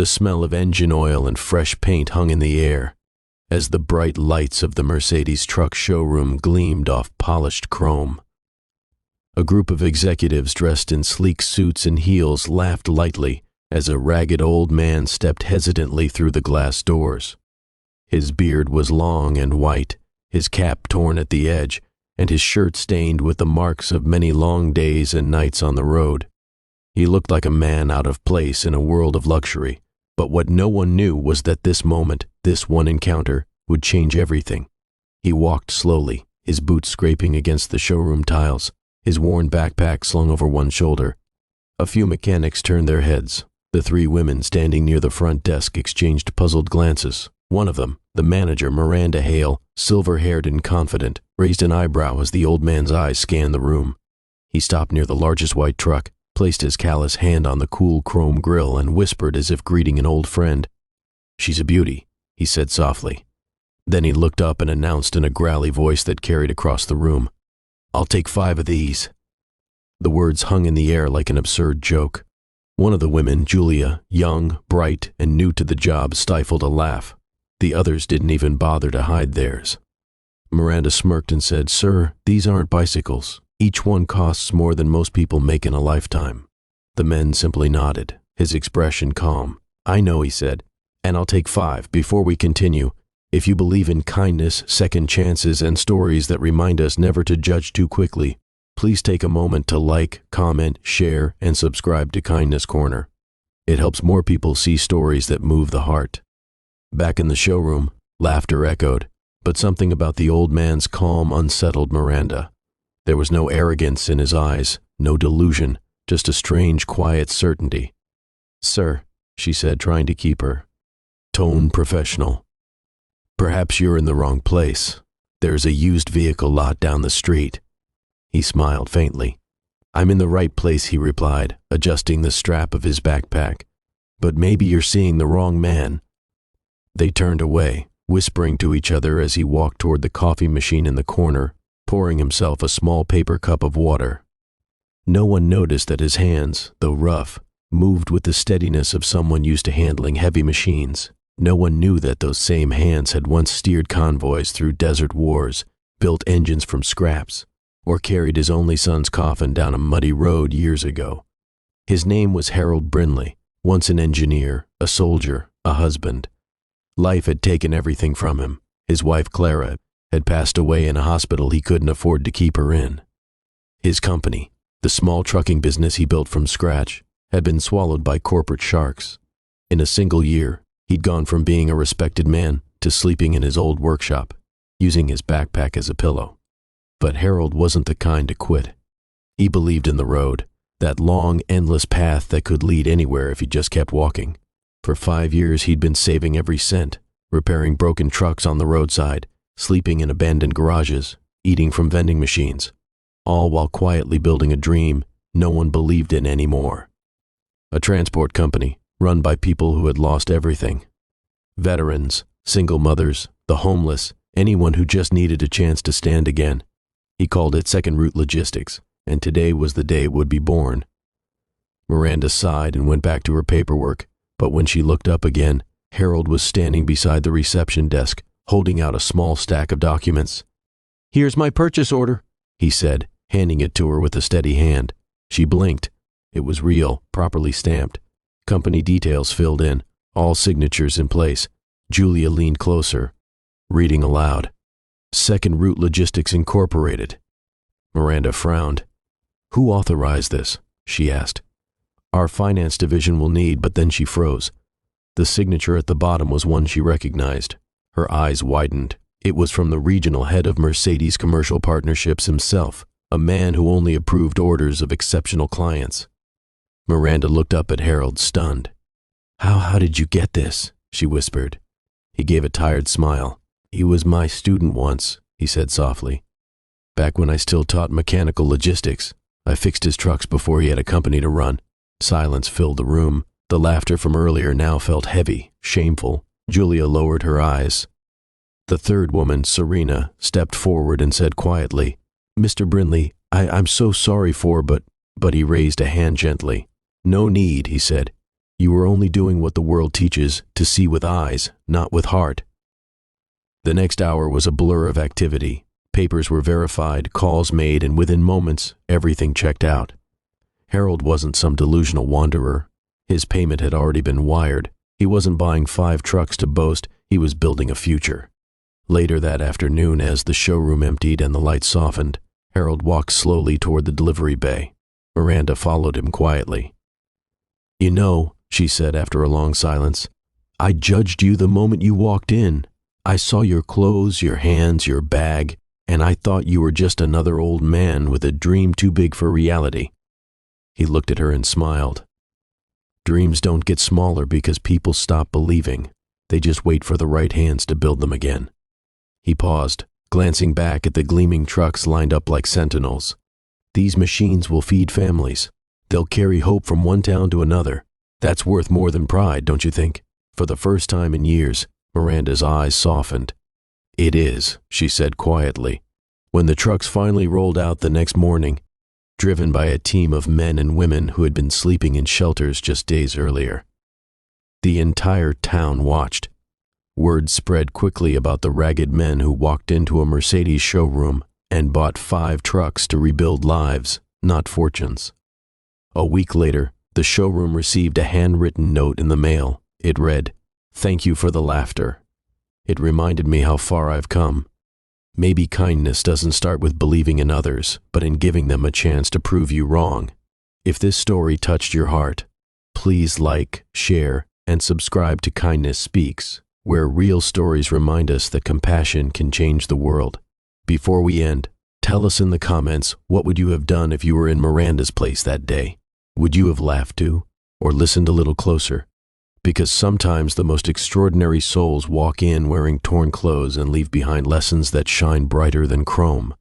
The smell of engine oil and fresh paint hung in the air as the bright lights of the Mercedes truck showroom gleamed off polished chrome. A group of executives dressed in sleek suits and heels laughed lightly as a ragged old man stepped hesitantly through the glass doors. His beard was long and white, his cap torn at the edge, and his shirt stained with the marks of many long days and nights on the road. He looked like a man out of place in a world of luxury, but what no one knew was that this moment, this one encounter, would change everything. He walked slowly, his boots scraping against the showroom tiles, his worn backpack slung over one shoulder. A few mechanics turned their heads. The three women standing near the front desk exchanged puzzled glances. One of them, the manager, Miranda Hale, silver-haired and confident, raised an eyebrow as the old man's eyes scanned the room. He stopped near the largest white truck, placed his callous hand on the cool chrome grille, and whispered as if greeting an old friend. "She's a beauty," he said softly. Then he looked up and announced in a growly voice that carried across the room, "I'll take 5 of these." The words hung in the air like an absurd joke. One of the women, Julia, young, bright, and new to the job, stifled a laugh. The others didn't even bother to hide theirs. Miranda smirked and said, "Sir, these aren't bicycles. Each one costs more than most people make in a lifetime." The men simply nodded, his expression calm. "I know," he said, "and I'll take 5 before we continue. If you believe in kindness, second chances, and stories that remind us never to judge too quickly, please take a moment to like, comment, share, and subscribe to Kindness Corner. It helps more people see stories that move the heart." Back in the showroom, laughter echoed, but something about the old man's calm unsettled Miranda. There was no arrogance in his eyes, no delusion, just a strange, quiet certainty. "Sir," she said, trying to keep her tone professional, "perhaps you're in the wrong place. There's a used vehicle lot down the street." He smiled faintly. "I'm in the right place," he replied, adjusting the strap of his backpack. "But maybe you're seeing the wrong man." They turned away, whispering to each other as he walked toward the coffee machine in the corner, pouring himself a small paper cup of water. No one noticed that his hands, though rough, moved with the steadiness of someone used to handling heavy machines. No one knew that those same hands had once steered convoys through desert wars, built engines from scraps, or carried his only son's coffin down a muddy road years ago. His name was Harold Brinley, once an engineer, a soldier, a husband. Life had taken everything from him. His wife, Clara, had passed away in a hospital he couldn't afford to keep her in. His company, the small trucking business he built from scratch, had been swallowed by corporate sharks. In a single year, he'd gone from being a respected man to sleeping in his old workshop, using his backpack as a pillow. But Harold wasn't the kind to quit. He believed in the road, that long, endless path that could lead anywhere if he just kept walking. For 5 years, he'd been saving every cent, repairing broken trucks on the roadside, sleeping in abandoned garages, eating from vending machines, all while quietly building a dream no one believed in anymore. A transport company run by people who had lost everything. Veterans, single mothers, the homeless, anyone who just needed a chance to stand again. He called it Second Route Logistics, and today was the day it would be born. Miranda sighed and went back to her paperwork, but when she looked up again, Harold was standing beside the reception desk, holding out a small stack of documents. "Here's my purchase order," he said, handing it to her with a steady hand. She blinked. It was real, properly stamped. Company details filled in, all signatures in place. Julia leaned closer, reading aloud. "Second Route Logistics Incorporated." Miranda frowned. "Who authorized this?" she asked. "Our finance division will need," but then she froze. The signature at the bottom was one she recognized. Her eyes widened. It was from the regional head of Mercedes Commercial Partnerships himself, a man who only approved orders of exceptional clients. Miranda looked up at Harold, stunned. How did you get this?" she whispered. He gave a tired smile. "He was my student once," he said softly. "Back when I still taught mechanical logistics, I fixed his trucks before he had a company to run." Silence filled the room. The laughter from earlier now felt heavy, shameful. Julia lowered her eyes. The third woman, Serena, stepped forward and said quietly, "Mr. Brinley, I'm so sorry but he raised a hand gently. "No need," he said. You were only doing what the world teaches, to see with eyes, not with heart. The next hour was a blur of activity. Papers were verified, calls made, and within moments, everything checked out. Harold wasn't some delusional wanderer. His payment had already been wired. He wasn't buying 5 trucks to boast, he was building a future. Later that afternoon, as the showroom emptied and the lights softened, Harold walked slowly toward the delivery bay. Miranda followed him quietly. "You know," she said after a long silence, "I judged you the moment you walked in. I saw your clothes, your hands, your bag, and I thought you were just another old man with a dream too big for reality." He looked at her and smiled. Dreams don't get smaller because people stop believing. They just wait for the right hands to build them again. He paused, glancing back at the gleaming trucks lined up like sentinels. These machines will feed families. They'll carry hope from one town to another. That's worth more than pride, don't you think? For the first time in years, Miranda's eyes softened. "It is," she said quietly. When the trucks finally rolled out the next morning, driven by a team of men and women who had been sleeping in shelters just days earlier, the entire town watched. Word spread quickly about the ragged men who walked into a Mercedes showroom and bought 5 trucks to rebuild lives, not fortunes. A week later, the showroom received a handwritten note in the mail. It read, "Thank you for the laughter. It reminded me how far I've come. Maybe kindness doesn't start with believing in others, but in giving them a chance to prove you wrong." If this story touched your heart, please like, share, and subscribe to Kindness Speaks, where real stories remind us that compassion can change the world. Before we end, tell us in the comments, what would you have done if you were in Miranda's place that day? Would you have laughed too, or listened a little closer? Because sometimes the most extraordinary souls walk in wearing torn clothes and leave behind lessons that shine brighter than chrome.